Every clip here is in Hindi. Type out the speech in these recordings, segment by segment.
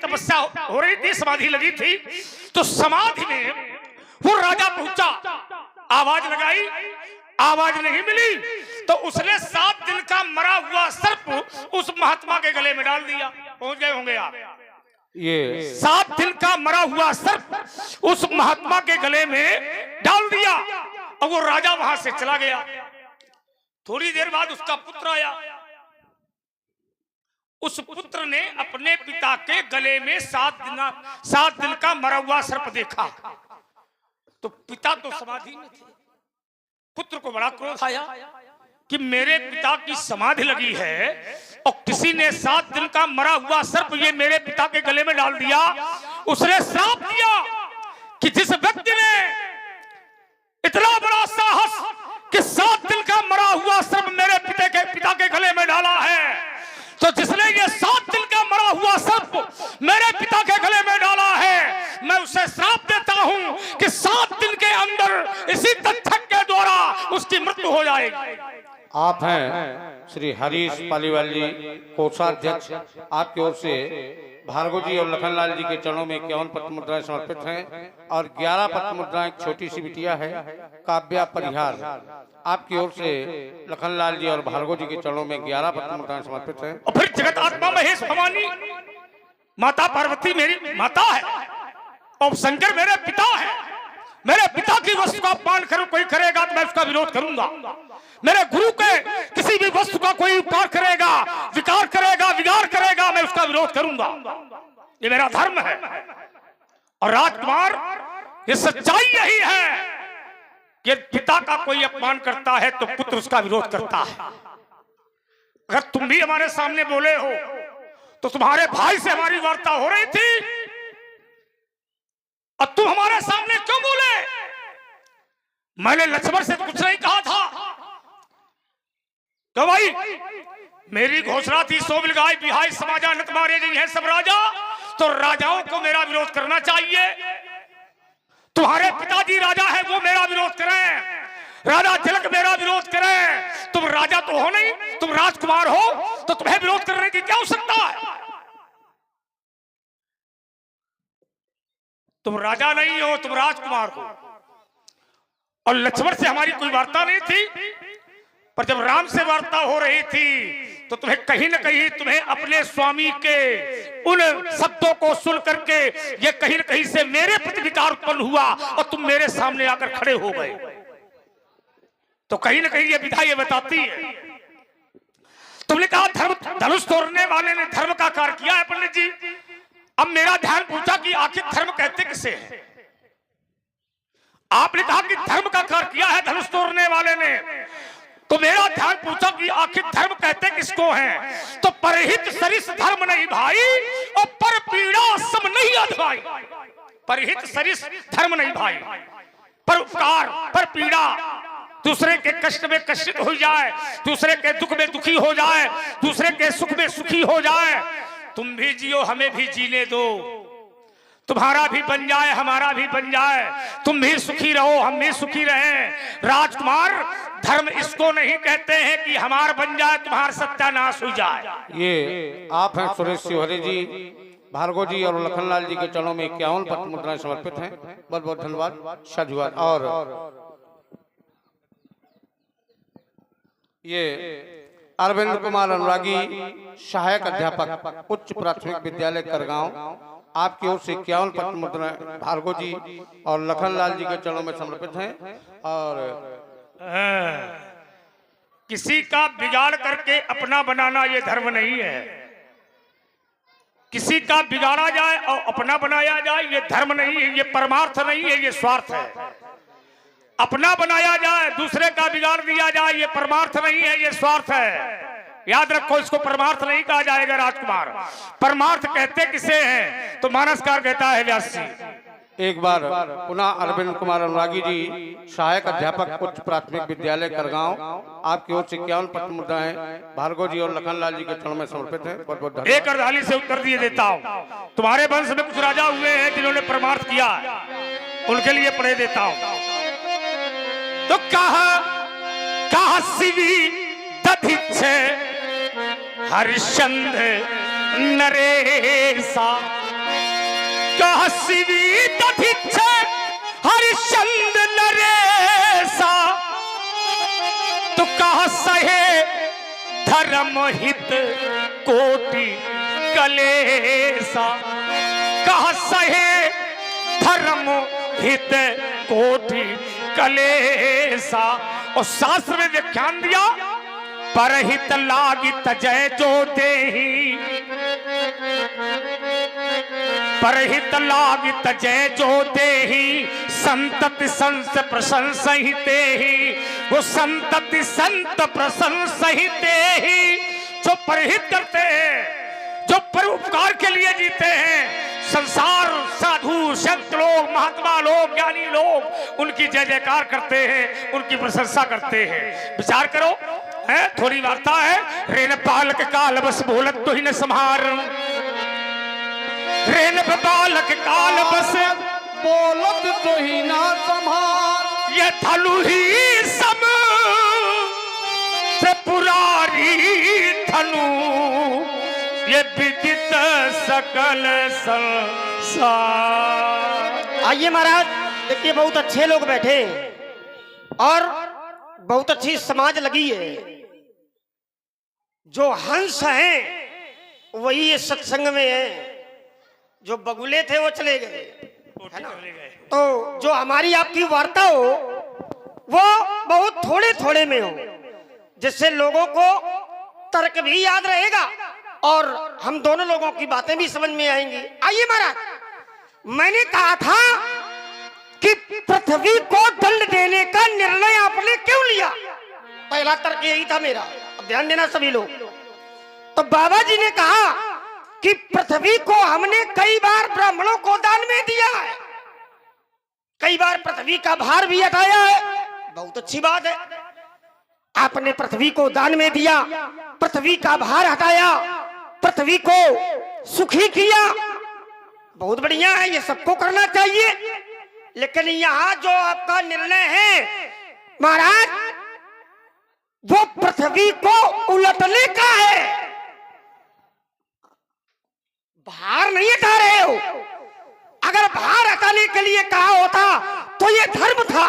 तपस्या हो रही थी, समाधि लगी थी, तो समाधि में वो राजा पहुंचा, आवाज लगाई, आवाज नहीं मिली, तो उसने 7 दिन का मरा हुआ सर्प उस महात्मा के गले में डाल दिया। पहुंच गए होंगे आप। ये 7 दिन का मरा हुआ सर्प उस महात्मा के गले में डाल दिया और वो राजा वहां से चला गया। थोड़ी देर बाद उसका पुत्र आया। उस पुत्र ने अपने पिता के गले में 7 दिन का मरा हुआ सर्प देखा, तो पिता तो समाधि में थे। पुत्र को बड़ा क्रोध आया कि मेरे पिता की समाधि लगी है और किसी ने 7 दिन का मरा हुआ सर्प ये मेरे पिता के गले में डाल दिया। उसने श्राप दिया कि जिस व्यक्ति ने इतना बड़ा साहस कि 7 दिन का मरा हुआ सर्प मेरे पिता के गले में डाला है, तो जिसने ये 7 दिन का मरा हुआ सर्प मेरे पिता के गले में डाला है, मैं उसे श्राप देता हूं कि 7 दिन के अंदर इसी तथ्य के द्वारा उसकी मृत्यु हो जाएगी। आप हैं श्री हरीश पालीवाल जी, कोषाध्यक्ष। आपकी ओर से भार्गव जी और लखनलाल जी के चरणों में 51 पत्र मुद्राएं समर्पित हैं और 11 पत्र मुद्राएं छोटी सी बिटिया है काव्या परिहार। आपकी ओर से लखनलाल जी और भार्गव जी के चरणों में 11 पत्र मुद्राएं समर्पित हैं। और फिर जगत आत्मा महेश भवानी माता पार्वती मेरी माता है और शंकर मेरे पिता है। मेरे पिता की वस्तु का अपमान करो कोई करेगा तो मैं उसका विरोध करूंगा। मेरे गुरु के किसी भी वस्तु का कोई उपकार करेगा, विकार करेगा, विगार करेगा, मैं उसका विरोध करूंगा। ये मेरा धर्म है। और राजकुमार, ये सच्चाई यही है कि पिता का कोई अपमान करता है तो पुत्र उसका विरोध करता है। अगर तुम भी हमारे सामने बोले हो तो तुम्हारे भाई से हमारी वार्ता हो रही थी और तुम हमारे सामने क्यों बोले? मैंने लक्ष्मण से कुछ नहीं कहा था तो भाई मेरी घोषणा थी 100 बिलगाई बिहाई समाजा नत मारे गई है सब राजा, तो राजाओं को मेरा विरोध करना चाहिए। तुम्हारे पिताजी राजा है वो मेरा विरोध करें, राजा तिलक मेरा विरोध करें। तुम राजा तो हो नहीं, तुम राजकुमार हो, तो तुम्हें विरोध करने की क्या आवश्यकता है? तुम राजा नहीं हो, तुम राजकुमार हो। और लक्ष्मण से हमारी कोई वार्ता नहीं थी, पर जब राम से वार्ता हो रही थी तो तुम्हें कहीं न कहीं तुम्हें अपने स्वामी के उन शब्दों को सुन करके ये कहीं न कहीं से मेरे प्रति विकार उत्पन्न हुआ और तुम मेरे सामने आकर खड़े हो गए। तो कहीं न कहीं ये विधा ये बताती है। तुमने कहा धर्म धनुष तोड़ने वाले ने धर्म का कार्य किया है पंडित जी। अब मेरा ध्यान पूछा कि आखिर धर्म कहते किसे हैं? आपने कहा कि धर्म का कार्य किया है धनुष तोड़ने वाले ने, तो मेरा ध्यान पूछा कि आखिर धर्म कहते किसको हैं? तो परहित सरिस धर्म नहीं भाई और पर पीड़ा सम नहीं अधवाई। परहित सरिस धर्म नहीं भाई, पर उपकार पर पीड़ा, दूसरे के कष्ट में कष्टित हो जाए, दूसरे के दुख में दुखी हो जाए, दूसरे के सुख में सुखी हो जाए। तुम भी जियो हमें भी जीने दो, तुम्हारा भी बन जाए हमारा भी बन जाए, तुम भी सुखी रहो हम भी सुखी रहें। राजकुमार, धर्म इसको नहीं कहते हैं कि हमार बन जाए तुम्हारा सत्यानाश हो जाए। ये आप हैं सुरेश शिवहरे जी, भार्गव जी और लखनलाल जी के चरणों में 51 पत्र मुद्राएं समर्पित हैं। बहुत बहुत धन्यवाद। साधुवाद। और ये अरविंद कुमार अनुरागी, सहायक अध्यापक, उच्च प्राथमिक विद्यालय करगांव। आपकी ओर से 51 पत्र मुद्राएं भार्गव जी और लखनलाल जी के चरणों में समर्पित हैं। और किसी का बिगाड़ करके अपना बनाना ये धर्म नहीं है। किसी का बिगाड़ा जाए और अपना बनाया जाए ये धर्म नहीं है, ये परमार्थ नहीं है, ये स्वार्थ है। अपना बनाया जाए, दूसरे का बिगाड़ दिया जाए, ये परमार्थ नहीं है, ये स्वार्थ है। याद रखो, इसको परमार्थ नहीं कहा जाएगा राजकुमार। परमार्थ कहते किसे हैं? तो मानसकार कहता है व्यास जी। एक बार पुनः अरविंद कुमार अनुरागी जी, सहायक अध्यापक, उच्च प्राथमिक विद्यालय करगांव। आपकी ओर से 51 पत्र मुद्राएं भार्गव जी और लखनलाल जी के चरणों में समर्पित है। बहुत बहुत एक अर्धाली से उत्तर दिए देता हूँ। तुम्हारे वंश में कुछ राजा हुए हैं जिन्होंने परमार्थ किया, उनके लिए पढ़े देता हूँ। तो कहा शिवी दधिच्छे हरिश्चंद्र नरेशा, कहा शिवी दधिच्छ हरिश्चंद्र नरेसा, तो कहा सहे धर्म हित कोटि कलेसा, कहा सहे धर्म हित कोटि कलेसा। और शास्त्र में व्याख्यान दिया, परहित लागित जय जो देही, परहित लागित जय जो देही, संतति संत प्रशंस ही तेहि। वो संतति संत प्रशंस ही तेहि, जो परहित करते हैं, जो परोपकार के लिए जीते हैं, संसार साधु संत लोग, महात्मा लोग, ज्ञानी लोग उनकी जय जयकार करते हैं, उनकी प्रशंसा करते हैं। विचार करो, है थोड़ी वार्ता है। रेन पालक काल बस बोलत तो ही न संहार, रेन बालक काल बस बोलत तो ही ना संभार, ये थलु ही सम से पुरारी थनु, ये विदित सकल संसार। आइए महाराज, देखिए बहुत अच्छे लोग बैठे और बहुत अच्छी समाज लगी है। जो हंस हैं वही ये सत्संग में है, जो बगुले थे वो चले गए, है ना? तो जो हमारी आपकी वार्ता हो वो बहुत थोड़े थोड़े में हो, जिससे लोगों को तर्क भी याद रहेगा और हम दोनों लोगों की बातें भी समझ में आएंगी। आइए महाराज, मैंने कहा था कि पृथ्वी को दंड देने का निर्णय आपने क्यों लिया? पहला तर्क यही था मेरा, अब ध्यान देना सभी लोग। तो बाबा जी ने कहा कि पृथ्वी को हमने कई बार ब्राह्मणों को दान में दिया है, कई बार पृथ्वी का भार भी हटाया है, बहुत अच्छी बात है। आपने पृथ्वी को दान में दिया, पृथ्वी का भार हटाया, पृथ्वी को सुखी किया, बहुत बढ़िया है, ये सबको करना चाहिए। लेकिन यहां जो आपका निर्णय है महाराज, वो पृथ्वी को उलटने का है, भार नहीं हटा रहे हो। अगर भार हटाने के लिए कहा होता तो ये धर्म था,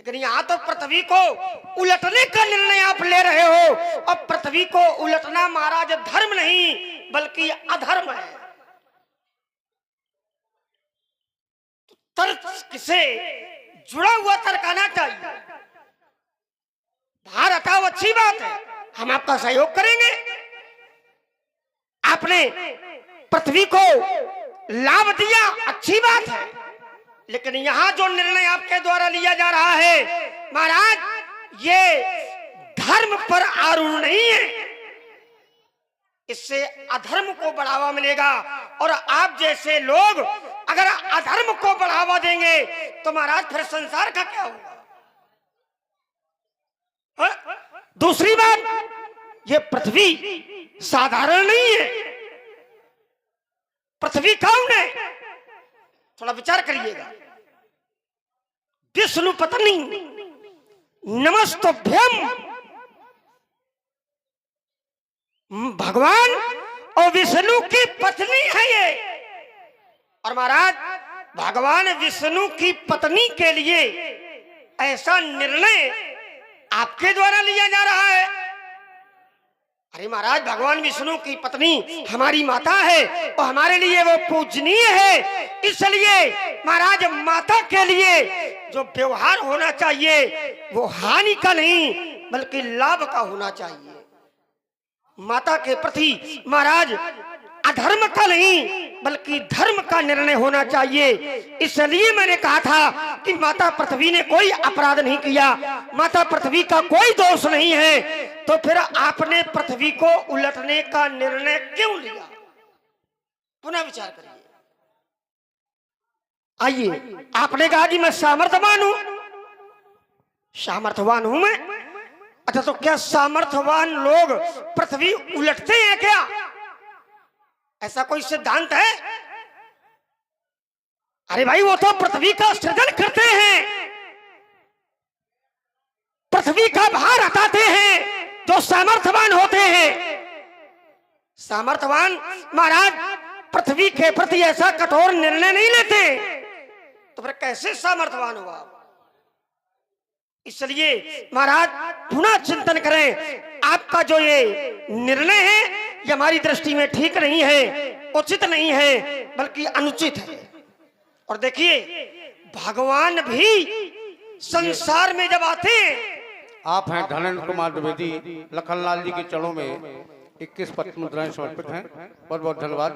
लेकिन यहां तो पृथ्वी को उलटने का निर्णय आप ले रहे हो। अब पृथ्वी को उलटना महाराज धर्म नहीं बल्कि अधर्म है। तर्क से जुड़ा हुआ तर्क आना चाहिए। भार हटाओ, अच्छी बात है, हम आपका सहयोग करेंगे। आपने पृथ्वी को लाभ दिया, अच्छी बात है, लेकिन यहां जो निर्णय आपके द्वारा लिया जा रहा है महाराज, ये धर्म पर आरूढ़ नहीं है। इससे अधर्म को बढ़ावा मिलेगा और आप जैसे लोग अगर अधर्म को बढ़ावा देंगे तो महाराज फिर संसार का क्या होगा? दूसरी बात, ये पृथ्वी साधारण नहीं है। पृथ्वी कौन है? थोड़ा विचार करिएगा। विष्णु पत्नी नमस्तुभ्यम, भगवान और विष्णु की पत्नी है ये। और महाराज भगवान विष्णु की पत्नी के लिए ऐसा निर्णय आपके द्वारा लिया जा रहा है। अरे महाराज, भगवान विष्णु की पत्नी हमारी माता है और हमारे लिए वो पूजनीय है। इसलिए महाराज माता के लिए जो व्यवहार होना चाहिए वो हानि का नहीं बल्कि लाभ का होना चाहिए। माता के प्रति महाराज अधर्म का नहीं बल्कि धर्म का निर्णय होना चाहिए। इसलिए मैंने कहा था कि माता पृथ्वी ने कोई अपराध नहीं किया, माता पृथ्वी का कोई दोष नहीं है, तो फिर आपने पृथ्वी को उलटने का निर्णय क्यों लिया? पुनः विचार करिए। आइए, आपने कहा कि मैं सामर्थ्यवान हूं, सामर्थ्यवान हूं मैं। अच्छा, तो क्या सामर्थ्यवान लोग पृथ्वी उलटते हैं क्या? ऐसा कोई सिद्धांत है? अरे भाई, वो तो पृथ्वी का सृजन करते हैं, पृथ्वी का भार हटाते हैं जो सामर्थ्यवान होते हैं। सामर्थ्यवान महाराज पृथ्वी के प्रति ऐसा कठोर निर्णय नहीं लेते तो फिर कैसे सामर्थ्यवान हुआ। इसलिए महाराज पुनः चिंतन करें, आपका जो ये निर्णय है ये हमारी दृष्टि में ठीक नहीं है, उचित नहीं है, बल्कि अनुचित है। और देखिए भगवान भी संसार में जब आते हैं, आप हैं धनेन्द्र कुमार द्विवेदी, लखनलाल जी के चरणों में 21 पत्र मुद्राएं समर्पित हैं। बहुत बहुत धन्यवाद।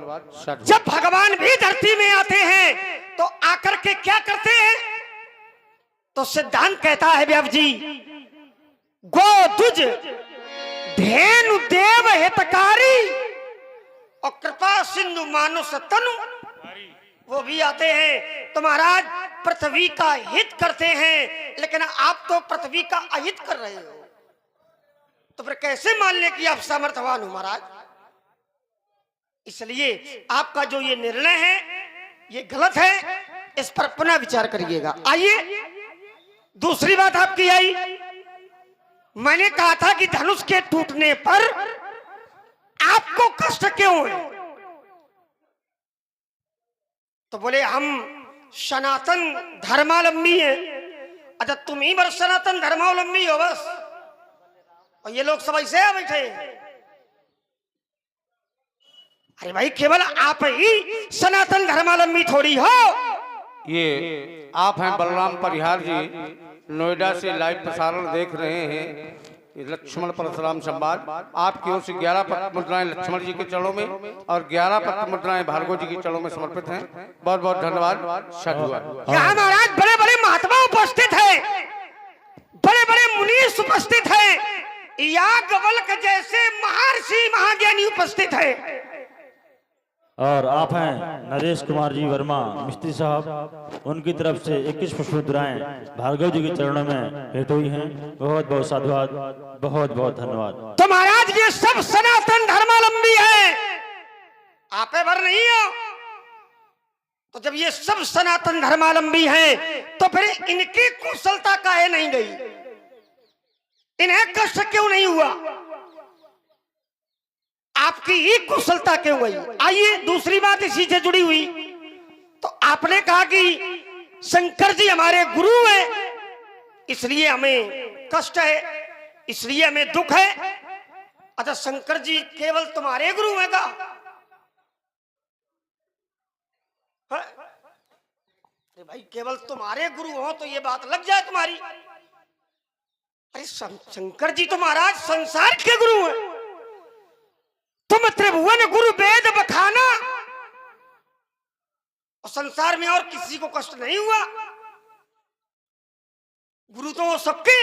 जब भगवान भी धरती में आते हैं तो आकर के क्या करते हैं, तो सिद्धांत कहता है व्यास जी, गो दुज धेनु देव हितकारी और कृपा सिंधु मानुष तनु, वो भी आते हैं तो महाराज पृथ्वी का हित करते हैं, लेकिन आप तो पृथ्वी का अहित कर रहे हो, तो फिर कैसे मान ले कि आप सामर्थ्यवान हो महाराज। इसलिए आपका जो ये निर्णय है ये गलत है, इस पर पुनः विचार करिएगा। आइए दूसरी बात आपकी आई, मैंने कहा था कि धनुष के टूटने पर आपको कष्ट क्यों है, तो बोले हम सनातन धर्मावलंबी हैं। अच्छा तुम ही बस सनातन धर्मावलंबी हो बस, और ये लोग सब ऐसे आ बैठे। अरे भाई केवल आप ही सनातन धर्मावलंबी थोड़ी हो। ये आप हैं बलराम परिहार जी, नोएडा से लाइव प्रसारण देख रहे हैं। लक्ष्मण परशुराम संवाद, आपकी ओर से 11 पत्र मुद्राएं लक्ष्मण जी के चरणों में और 11 पत्र मुद्राएं भार्गव जी के चरणों में समर्पित हैं। बहुत बहुत धन्यवाद। साधुवाद। यहाँ महाराज बड़े बड़े महात्मा उपस्थित है, बड़े बड़े मुनीष उपस्थित है, याज्ञवल्क्य जैसे महर्षि महाज्ञानी उपस्थित है। और आप हैं नरेश कुमार जी वर्मा मिस्त्री साहब, उनकी तरफ से 21 पुष्प मुद्राएं भार्गव जी के चरणों में भेंट हुई हैं। बहुत बहुत साधुवाद, बहुत बहुत धन्यवाद। तो महाराज ये सब सनातन धर्मावलंबी है, आपे भर नहीं हो। तो जब ये सब सनातन धर्मावलंबी हैं तो फिर इनकी कुशलता काहे नहीं गई, इन्हें कष्ट क्यों नहीं हुआ, आपकी ही कुशलता क्यों गई। आइए दूसरी बात इसी से जुड़ी हुई, तो आपने कहा कि शंकर जी हमारे गुरु हैं, इसलिए हमें कष्ट है, इसलिए हमें दुख है। अच्छा शंकर जी केवल तुम्हारे गुरु हैं का, भाई केवल तुम्हारे गुरु हो तो ये बात लग जाए तुम्हारी। अरे शंकर जी तो महाराज संसार के गुरु हैं, तुम त्रिभुवन गुरु वेद बखाना, और संसार में और किसी को कष्ट नहीं हुआ। गुरु तो वो सबके।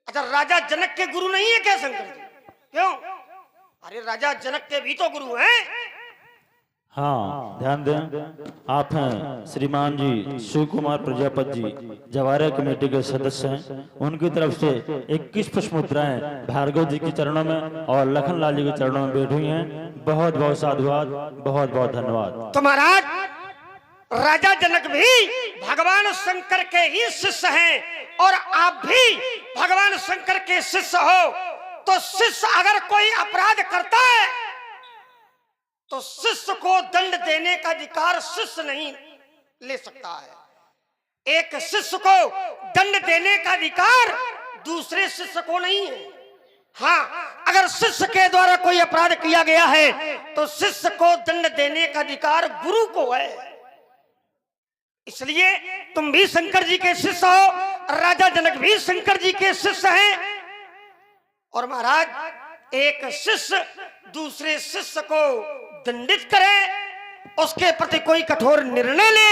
अच्छा राजा जनक के गुरु नहीं है क्या शंकर जी, क्यों? अरे राजा जनक के भी तो गुरु हैं। हाँ ध्यान दें, आप हैं श्रीमान जी शिव कुमार प्रजापति जी, जवारा कमेटी के सदस्य हैं। उनकी तरफ से 21 पुष्प मुद्राएं भार्गव जी के चरणों में और लखनलाल जी के चरणों में बैठी हुई हैं। बहुत बहुत साधुवाद, बहुत बहुत धन्यवाद। तो महाराज राजा जनक भी भगवान शंकर के ही शिष्य हैं और आप भी भगवान शंकर के शिष्य हो। तो शिष्य अगर कोई अपराध करता है तो शिष्य को दंड देने का अधिकार शिष्य नहीं ले सकता है। एक शिष्य को दंड देने का अधिकार दूसरे शिष्य को नहीं है। हाँ अगर शिष्य के द्वारा कोई अपराध किया गया है तो शिष्य को दंड देने का अधिकार गुरु को है। इसलिए तुम भी शंकर जी के शिष्य हो, राजा जनक भी शंकर जी के शिष्य हैं। और महाराज एक शिष्य दूसरे शिष्य को दंडित करे, उसके प्रति कोई कठोर निर्णय ले,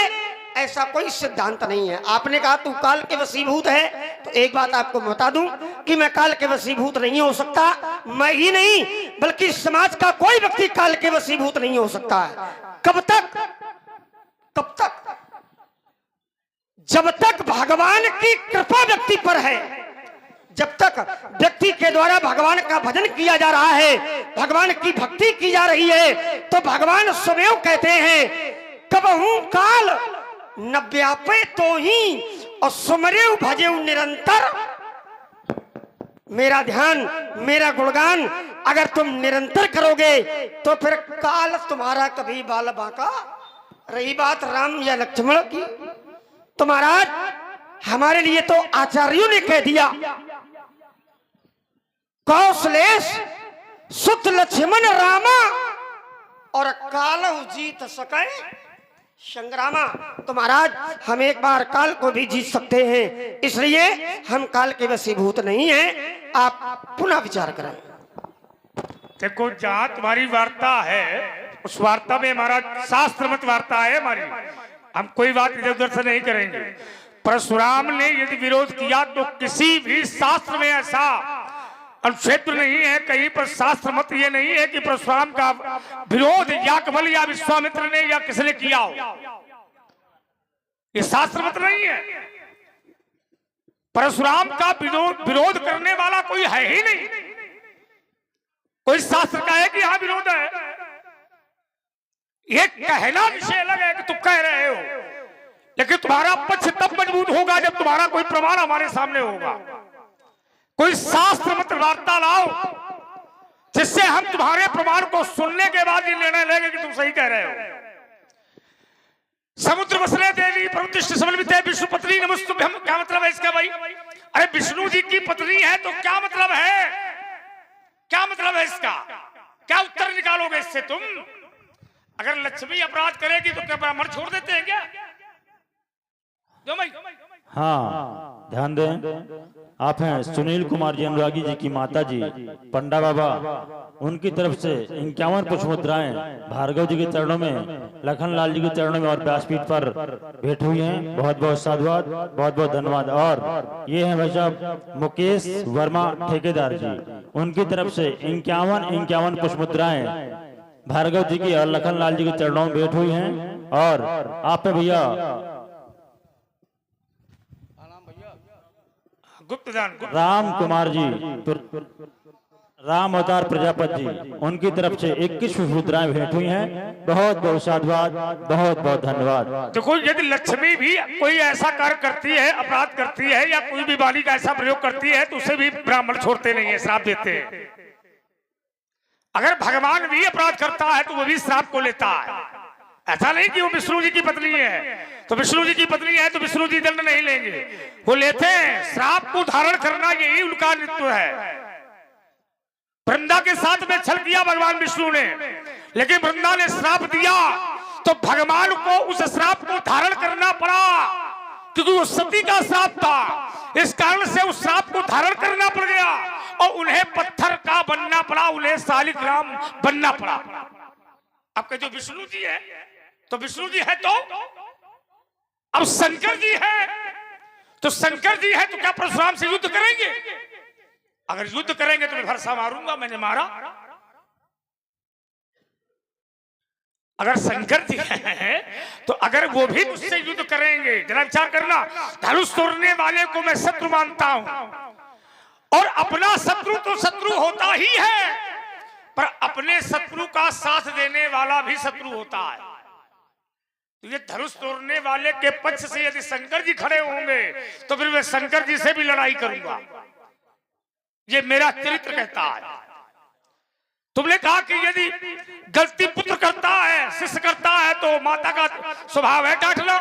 ऐसा कोई सिद्धांत नहीं है। आपने कहा तू काल के वशीभूत है, तो एक बात आपको बता दूं कि मैं काल के वशीभूत नहीं हो सकता। मैं ही नहीं बल्कि समाज का कोई व्यक्ति काल के वशीभूत नहीं हो सकता है। कब तक जब तक भगवान की कृपा व्यक्ति पर है, जब तक व्यक्ति के द्वारा भगवान का भजन किया जा रहा है, भगवान की भक्ति की जा रही है, तो भगवान स्वयं कहते हैं कबहू काल न व्यापे तो ही और सुमरे भजे निरंतर। मेरा ध्यान, मेरा गुणगान अगर तुम निरंतर करोगे तो फिर काल तुम्हारा कभी बाल बांका। रही बात राम या लक्ष्मण की, तो महाराज हमारे लिए तो आचार्यों ने कह दिया, कौशलेश सुत लक्ष्मण रामा और काल जीत सके संग्रामा। तो महाराज हम एक बार काल को भी जीत सकते हैं, इसलिए हम काल के वशीभूत नहीं हैं। आप पुनः विचार करें। देखो, जहां तुम्हारी वार्ता है उस वार्ता में हमारा शास्त्र मत वार्ता है हमारी, हम कोई बात इधर उधर से नहीं करेंगे। परशुराम ने यदि विरोध किया तो किसी भी शास्त्र में ऐसा अनुच्छेद नहीं है, कहीं पर शास्त्र मत ये नहीं है कि परशुराम का विरोध याज्ञवल या विश्वामित्र ने या किसने किया हो, ये शास्त्र मत नहीं है। परशुराम का विरोध करने वाला कोई है ही नहीं। कोई शास्त्र का है कि यहां विरोध है, ये कहना विषय अलग है कि तुम कह रहे हो, लेकिन तुम्हारा पक्ष तब मजबूत होगा जब तुम्हारा कोई प्रमाण हमारे सामने होगा। कोई शास्त्र मत वार्ता लाओ जिससे हम तुम्हारे प्रमाण को सुनने के बाद ये निर्णय लेंगे कि तुम सही कह रहे हो। समुद्र वसले देवी प्रवृत्ति समन्वित है विष्णु पत्नी नमस्तुभ्यम, क्या मतलब है इसका भाई? अरे विष्णु जी की पत्नी है तो क्या मतलब है? क्या मतलब है इसका? क्या उत्तर निकालोगे इससे तुम? अगर लक्ष्मी अपराध करेगी तो क्या ब्राह्मण छोड़ देते हैं क्या? जो भाई हाँ, ध्यान दें। आप हैं सुनील कुमार जी अनुरागी जी की माता जी पंडा बाबा, उनकी तरफ से 51 पुष्प मुद्राएं भार्गव जी के चरणों में, लखनलाल जी के चरणों में और व्यासपीठ पर भेंट हुई हैं। बहुत बहुत साधुवाद, बहुत बहुत धन्यवाद। और ये हैं भाई साहब मुकेश वर्मा ठेकेदार जी, उनकी तरफ से 51 पुष्प मुद्राएं भार्गव जी की और लखनलाल जी के चरणों में भेंट हुई हैं। और आप भैया गुप्तदान राम कुमार जी, राम अवतार प्रजापति जी, उनकी तरफ से 21 मुद्राएं भेंट हुई हैं। बहुत बहुत साधुवाद, बहुत बहुत धन्यवाद। देखो, यदि लक्ष्मी भी कोई ऐसा कार्य करती है, अपराध करती है या कोई भी बाली का ऐसा प्रयोग करती है तो उसे भी ब्राह्मण छोड़ते नहीं है, श्राप देते हैं। अगर भगवान भी अपराध करता है तो वो भी श्राप को लेता है। ऐसा नहीं कि वो विष्णु जी की पत्नी है तो विष्णु जी की पत्नी है तो विष्णु जी दंड नहीं लेंगे, वो लेते हैं। श्राप को धारण करना यही उनका नित्य है। वृंदा के साथ में छल किया भगवान विष्णु ने, लेकिन वृंदा ने श्राप दिया तो भगवान को उस श्राप को धारण करना पड़ा, क्योंकि वो सती का श्राप था। इस कारण से उस श्राप को धारण करना पड़ गया और उन्हें पत्थर का बनना पड़ा, उन्हें शालिग्राम बनना पड़ा। आपके जो विष्णु जी है तो विष्णु जी है तो अब शंकर जी है, तो शंकर जी है तो क्या परशुराम से युद्ध करेंगे? अगर युद्ध करेंगे तो मैं भरसा मारूंगा, मैंने मारा। अगर शंकर जी है तो अगर वो भी मुझसे युद्ध करेंगे, जरा विचार करना, धनुष तोड़ने वाले को मैं शत्रु मानता हूं और अपना शत्रु तो शत्रु होता ही है, पर अपने शत्रु का साथ देने वाला भी शत्रु होता है। तो ये धनुष तोड़ने वाले के पक्ष से यदि शंकर जी खड़े होंगे तो फिर मैं शंकर जी से भी लड़ाई करूंगा, ये मेरा चरित्र कहता है। तुमने कहा कि यदि गलती पुत्र करता है, शिष्य करता है तो माता का स्वभाव है डांटना।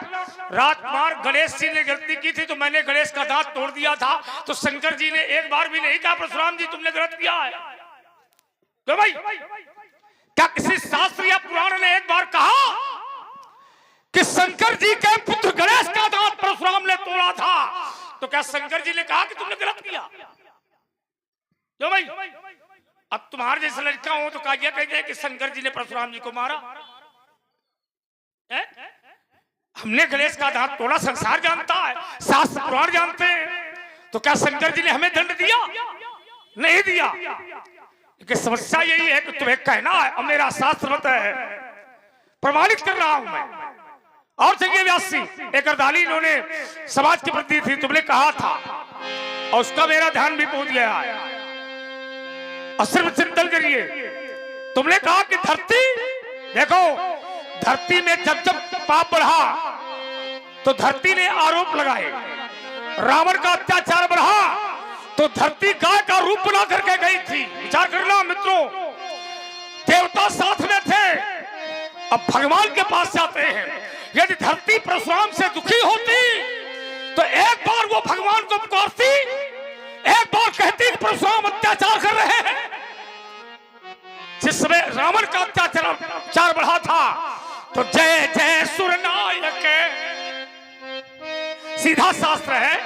राजकुमार गणेश जी ने गलती की थी तो मैंने गणेश का दांत तोड़ दिया था, तो शंकर जी ने एक बार भी नहीं कहा परशुराम जी तुमने गलत किया है। तो भाई क्या किसी शास्त्र या पुराण ने एक बार कहा कि शंकर जी के पुत्र गणेश का दांत परशुराम ने तोड़ा था? तो क्या शंकर जी ने कहा कि तुमने गलत किया? जो भाई अब तुम्हारे जैसे लड़का हो तो क्या कहते हैं कि शंकर जी ने परशुराम जी को मारा है? हमने गणेश का दांत तोड़ा, संसार जानता है, शास्त्र पुराण जानते हैं, तो क्या शंकर जी ने हमें दंड दिया? नहीं दिया। कि समस्या यही है कि तुम्हें कहना है अब मेरा शास्त्र मत है, प्रमाणित कर रहा हूं मैं। और चलिए व्यास जी, एक अर्धाली इन्होंने समाज के प्रति थी, तुमने कहा था और उसका मेरा ध्यान भी पहुंच गया है। और सिर्फ चिंतन करिए, तुमने कहा कि धरती देखो, धरती में जब जब पाप बढ़ा तो धरती ने आरोप लगाए, रावण का अत्याचार बढ़ा तो धरती गाय का रूप बना करके गई थी। विचार करना मित्रों, देवता साथ में थे, अब भगवान के पास जाते हैं। यदि धरती परशुराम से दुखी होती तो एक बार वो भगवान को पुकारती, एक बार कहती कि परशुराम अत्याचार कर रहे हैं। जिस समय रावण का अत्याचार बढ़ा था तो जय जय सुरनायक, सीधा शास्त्र है,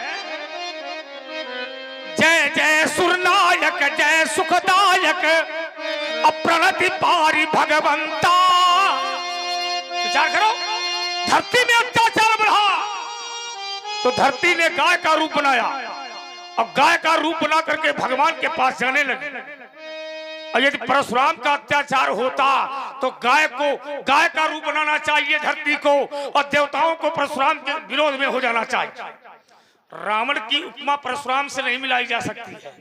जय जय सुरनायक जय सुखदायक अप्रणति पारी भगवंता। विचार करो, धरती में अत्याचार बढ़ा तो धरती ने गाय का रूप बनाया। अब गाय का रूप बना करके भगवान के पास जाने लगे। और यदि परशुराम का अत्याचार होता तो गाय का रूप बनाना चाहिए धरती को, और देवताओं को परशुराम के विरोध में हो जाना चाहिए। रावण की उपमा परशुराम से नहीं मिलाई जा सकती है।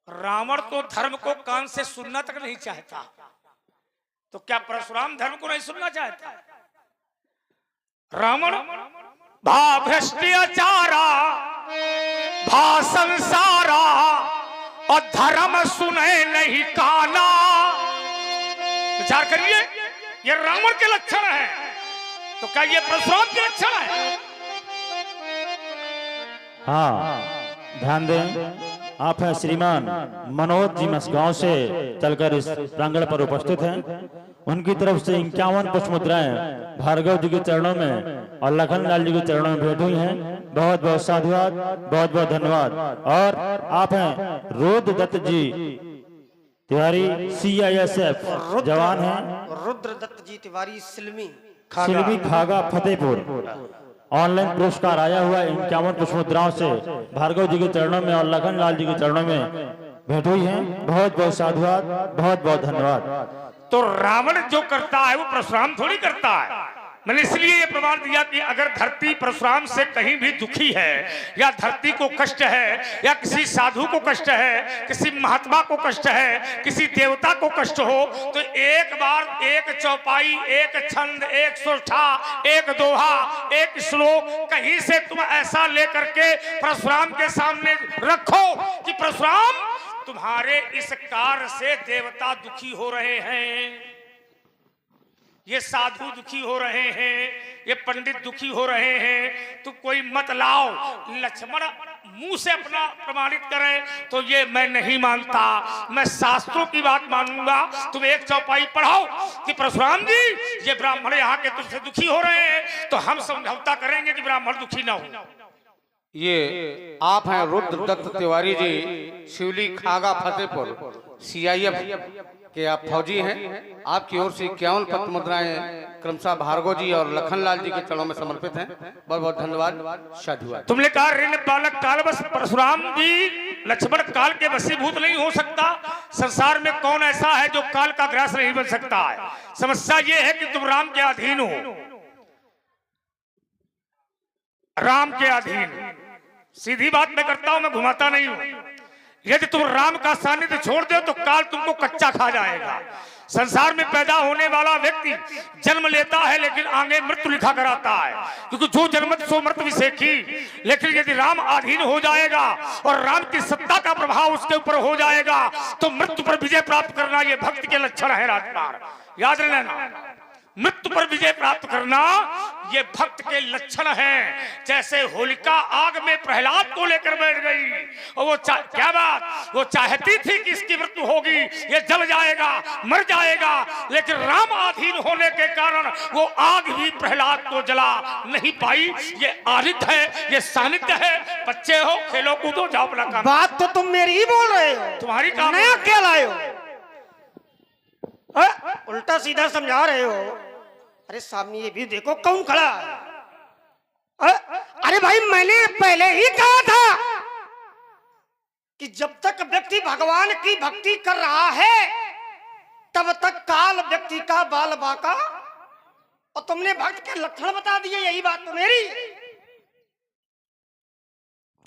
रावण तो धर्म को कान से सुनना तक नहीं चाहता, तो क्या परशुराम धर्म को नहीं सुनना चाहता? रावण भा भ्रष्टाचारा भा संसारा और धर्म सुने नहीं काना। विचार करिए, ये रावण के लक्षण है, तो क्या ये परशुराम के लक्षण है? हाँ, ध्यान दें, आप हैं श्रीमान मनोज जी मसगांव से चलकर इस प्रांगण पर उपस्थित हैं। उनकी तरफ से 51 पुष्प मुद्राएं भार्गव जी के चरणों में और लखन लाल जी के चरणों में भेंट हुई हैं। बहुत बहुत साधुवाद, बहुत बहुत धन्यवाद। और आप हैं रुद्र दत्त जी तिवारी, CISF जवान हैं। रुद्र दत्त जी तिवारी सिलमी खागा फतेहपुर। ऑनलाइन पुरस्कार आया हुआ 51 पुष्प मुद्राओं से भार्गव जी के चरणों में और लखन लाल जी के चरणों में भेंट हुई है। बहुत बहुत साधुवाद, बहुत बहुत धन्यवाद। तो रावण जो करता है वो परशुराम थोड़ी करता है। मैंने इसलिए ये प्रमाण दिया कि अगर धरती परशुराम से कहीं भी दुखी है, या धरती को कष्ट है, या किसी साधु को कष्ट है, किसी महात्मा को कष्ट है, किसी देवता को कष्ट हो, तो एक बार एक चौपाई, एक छंद, एक सोठा, एक दोहा, एक श्लोक कहीं से तुम ऐसा लेकर के परशुराम के सामने रखो कि परशुराम तुम्हारे इस कार्य से देवता दुखी हो रहे हैं, ये साधु दुखी हो रहे हैं, ये पंडित दुखी हो रहे हैं, तो कोई मत लाओ। लक्ष्मण मुंह से अपना प्रमाणित करे तो ये मैं नहीं मानता, मैं शास्त्रों की बात मानूंगा। तुम एक चौपाई पढ़ाओ कि परशुराम जी ये ब्राह्मण यहाँ के तुमसे दुखी हो रहे हैं, तो हम समझौता करेंगे कि ब्राह्मण दुखी ना हो। ये आप हैं रुद्र दत्त तिवारी जी, शिवली खागा फतेहपुर, CIF के आप फौजी हैं। आपकी ओर से 51 पत्र मुद्राएं क्रमशः भार्गव जी और लखन लाल जी के चरणों में समर्पित हैं। बहुत बहुत धन्यवाद, साधुवाद। तुमने कहा ऋण बालक काल बस, परशुराम जी लक्ष्मण काल के वशीभूत नहीं हो सकता। संसार में कौन ऐसा है जो काल का ग्रास नहीं बन सकता है? समस्या ये है कि तुम राम के अधीन हो, राम के अधीन। सीधी बात मैं करता हूं, मैं घुमाता नहीं हूं। यदि तुम राम का सानिध्य छोड़ दो तो काल तुमको कच्चा खा जाएगा। संसार में पैदा होने वाला व्यक्ति जन्म लेता है लेकिन आगे मृत्यु लिखा कर आता है, क्योंकि जो जन्मत सो मृत्यु विषेखी। लेकिन यदि राम अधीन हो जाएगा और राम की सत्ता का प्रभाव उसके ऊपर हो जाएगा तो मृत्यु पर विजय प्राप्त करना ये भक्त के लक्षण है। राजकुमार याद रखना, मृत्यु पर विजय प्राप्त करना ये भक्त के लक्षण हैं। जैसे होलिका आग में प्रहलाद को लेकर बैठ गई और वो क्या बात, वो चाहती थी कि इसकी मृत्यु होगी, ये जल जाएगा, मर जाएगा, लेकिन राम अधीन होने के कारण वो आग भी प्रहलाद को जला नहीं पाई। ये आरित है, ये सानिध्य है। बच्चे हो, खेलो कूदो, जाओ अपना काम। बात तो तुम मेरी ही बोल रहे हो, तुम्हारी काम नया क्या लाए हो? उल्टा सीधा समझा रहे हो। अरे सामने ये भी देखो कौन खड़ा है। अरे भाई मैंने पहले ही कहा था कि जब तक व्यक्ति भगवान की भक्ति कर रहा है तब तक काल व्यक्ति का बाल बाका, और तुमने भक्त के लक्षण बता दिए। यही बात तो मेरी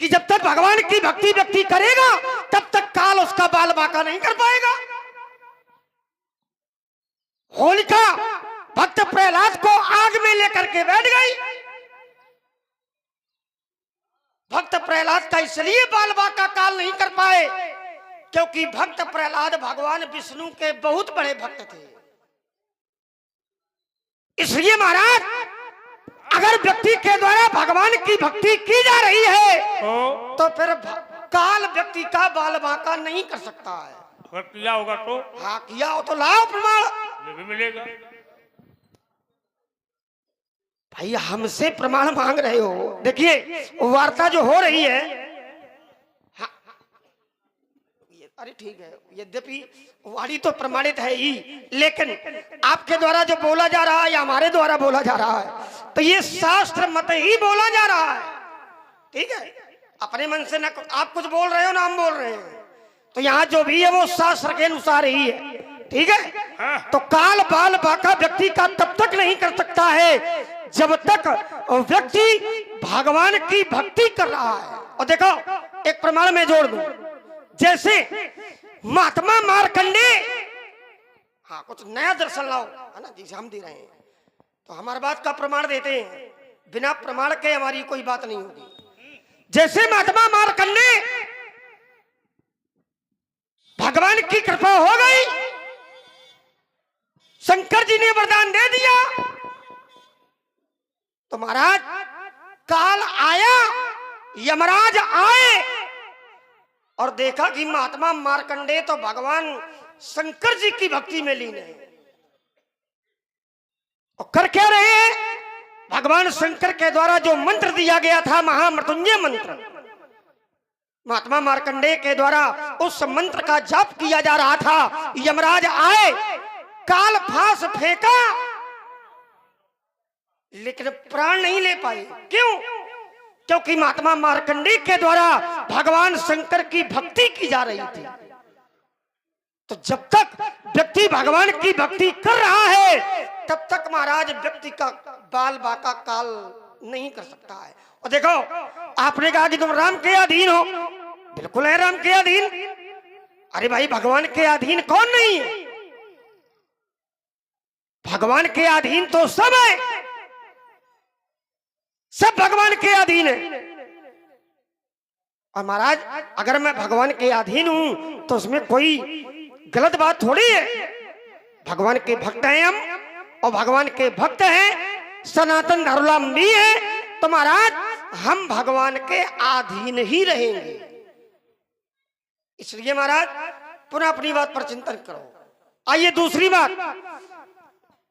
कि जब तक भगवान की भक्ति व्यक्ति करेगा तब तक काल उसका बाल बाका नहीं कर पाएगा। होलिका भक्त प्रहलाद को आग में लेकर के बैठ गई। भक्त प्रहलाद का इसलिए बाल बांका का काल नहीं कर पाए क्योंकि भक्त प्रहलाद भगवान विष्णु के बहुत बड़े भक्त थे। इसलिए महाराज अगर व्यक्ति के द्वारा भगवान की भक्ति की जा रही है तो फिर काल व्यक्ति का बाल बांका नहीं कर सकता है। अगर किया होगा तो हाँ किया हो तो लाओ प्रमाण, ये भी मिलेगा। भाई हमसे प्रमाण मांग रहे हो। देखिए वार्ता जो हो रही है, हाँ, अरे ठीक है, यद्यपि वाणी तो प्रमाणित है ही, लेकिन आपके द्वारा जो बोला जा रहा है या हमारे द्वारा बोला जा रहा है तो ये शास्त्र मत ही बोला जा रहा है। ठीक है, अपने मन से ना आप कुछ बोल रहे हो ना हम बोल रहे हैं, तो यहाँ जो भी है वो शास्त्र के अनुसार ही है। ठीक है, तो काल बाल बांका व्यक्ति का तब तक नहीं कर सकता है जब तक व्यक्ति भगवान की भक्ति कर रहा है। और देखो एक प्रमाण में जोड़ दूं, जैसे महात्मा मार्कंडे, हाँ कुछ नया दर्शन लाओ है ना, जिसे हम दे रहे हैं तो हमारी बात का प्रमाण देते हैं, बिना प्रमाण के हमारी कोई बात नहीं होगी। जैसे महात्मा मार्कंडे भगवान की कृपा हो गई, शंकर जी ने वरदान दे दिया, तो महाराज काल आया, यमराज आए और देखा कि महात्मा मार्कंडे तो भगवान शंकर जी की भक्ति में लीन है। और कर क्या रहे हैं? भगवान शंकर के द्वारा जो मंत्र दिया गया था, महामृत्युंजय मंत्र, महात्मा मार्कंडे के द्वारा उस मंत्र का जाप किया जा रहा था। यमराज आए, काल फांस फेंका, लेकिन प्राण नहीं ले पाए। क्यों? क्योंकि महात्मा मार्कंडे के द्वारा भगवान शंकर की भक्ति की जा रही थी। तो जब तक व्यक्ति भगवान की भक्ति कर रहा है तब तक महाराज व्यक्ति का बाल बांका काल नहीं कर सकता है। और देखो आपने कहा कि तुम राम के अधीन हो, बिल्कुल है राम के अधीन। अरे भाई भगवान के अधीन कौन नहीं है? भगवान के अधीन तो सब है, सब भगवान के अधीन है। और महाराज अगर मैं भगवान के अधीन हूं तो उसमें कोई गलत बात थोड़ी है। भगवान के भक्त हैं हम, और भगवान के भक्त हैं, सनातन धर्मावलंबी है, तो महाराज हम भगवान के अधीन ही रहेंगे। इसलिए महाराज पुनः अपनी बात पर चिंतन करो। आइए दूसरी बात,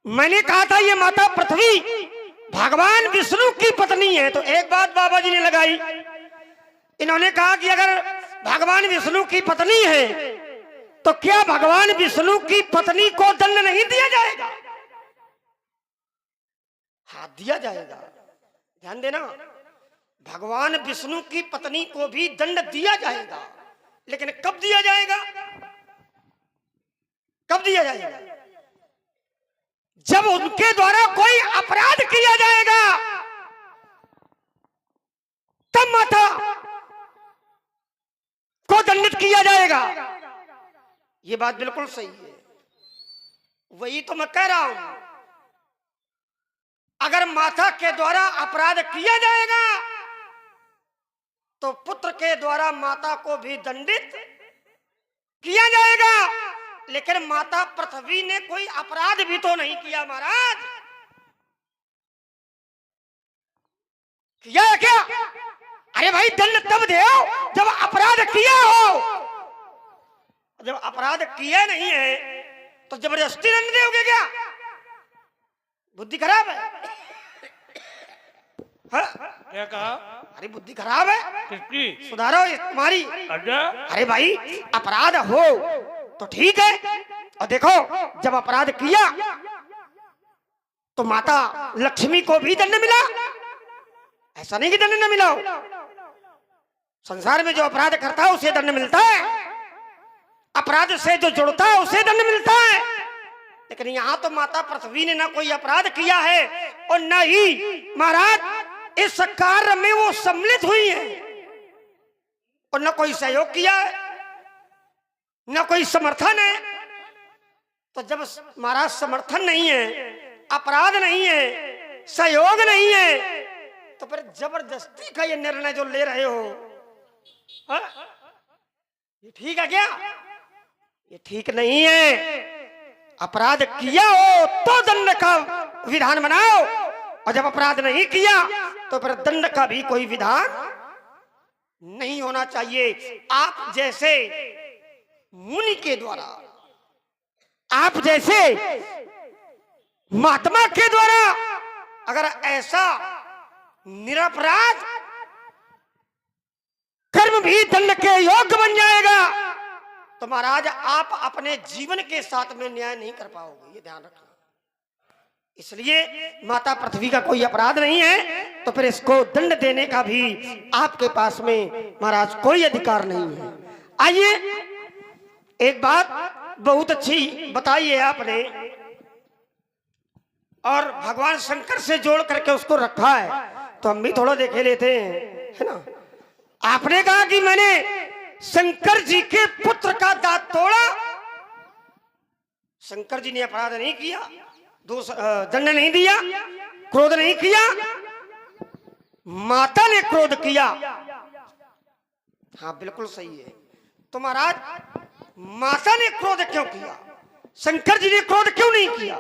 मैंने कहा था ये माता पृथ्वी भगवान विष्णु की पत्नी है, तो एक बात बाबा जी ने लगाई, इन्होंने कहा कि अगर भगवान विष्णु की पत्नी है तो क्या भगवान विष्णु की पत्नी को दंड नहीं दिया जाएगा? हाँ दिया जाएगा। ध्यान देना, भगवान विष्णु की पत्नी को भी दंड दिया जाएगा, लेकिन कब दिया जाएगा? कब दिया जाएगा? जब उनके द्वारा कोई अपराध किया जाएगा तब माता को दंडित किया जाएगा। ये बात बिल्कुल सही है, वही तो मैं कह रहा हूं। अगर माता के द्वारा अपराध किया जाएगा तो पुत्र के द्वारा माता को भी दंडित किया जाएगा, लेकिन माता पृथ्वी ने कोई अपराध भी तो नहीं किया महाराज। किया क्या? अरे भाई दंड तब दो जब अपराध किया हो, जब अपराध किया नहीं है तो जबरदस्ती दंड दोगे क्या? बुद्धि खराब है? हाँ? क्या कहा? अरे बुद्धि खराब है, किसकी? सुधारो तुम्हारी। अरे भाई अपराध हो तो ठीक है, और देखो जब अपराध किया तो माता लक्ष्मी को भी दंड मिला, ऐसा नहीं कि दंड न मिला हो। संसार में जो अपराध करता है उसे दंड मिलता है, अपराध से जो जुड़ता है उसे दंड मिलता है, लेकिन यहाँ तो माता पृथ्वी ने ना कोई अपराध किया है और न ही महाराज इस कार्य में वो सम्मिलित हुई है, और न कोई सहयोग किया है, न कोई समर्थन है। तो जब महाराज समर्थन नहीं है, अपराध नहीं है, सहयोग नहीं है, तो फिर जबरदस्ती का ये निर्णय जो ले रहे हो, हाँ? ये ठीक है क्या? ये ठीक नहीं है। अपराध किया हो तो दंड का विधान बनाओ, और जब अपराध नहीं किया तो फिर दंड का भी कोई विधान नहीं होना चाहिए। आप जैसे मुनि के द्वारा, आप जैसे महात्मा के द्वारा अगर ऐसा निरपराध कर्म भी दंड के योग्य बन जाएगा तो महाराज आप अपने जीवन के साथ में न्याय नहीं कर पाओगे, ये ध्यान रखना। इसलिए माता पृथ्वी का कोई अपराध नहीं है तो फिर इसको दंड देने का भी आपके पास में महाराज कोई अधिकार नहीं है। आइए, एक बात बहुत अच्छी बताई है आपने, और भगवान शंकर से जोड़ करके उसको रखा है, तो हम भी थोड़ा देखे लेते हैं, है ना। आपने कहा कि मैंने शंकर जी के पुत्र का दांत तोड़ा। शंकर जी ने अपराध नहीं किया, दंड नहीं दिया, क्रोध नहीं किया, माता ने क्रोध किया। हाँ बिल्कुल सही है। तो महाराज माता ने क्रोध क्यों किया? शंकर जी ने क्रोध क्यों नहीं किया?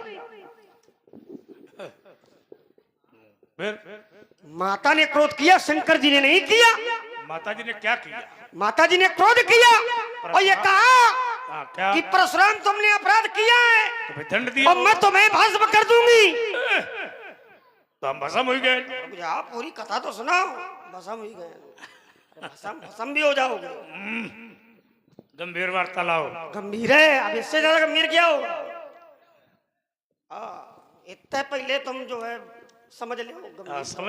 माता ने क्रोध किया, शंकर जी ने नहीं किया। माता जी ने क्या किया? माता जी ने क्रोध किया और ये कहा क्या? कि परशुराम तुमने अपराध किया है, तुम्हें दंड दिया और मैं तुम्हें भस्म कर दूंगी। तो हम भस्म हो गए। आप पूरी कथा तो सुनाओ। भस्म हो गए, भस्म भी हो जाओगे। गंभीर वार्तालाप, गंभीर है, अब इससे ज्यादा गंभीर क्या होगा? इतने पहले तुम जो है समझ लो। समझ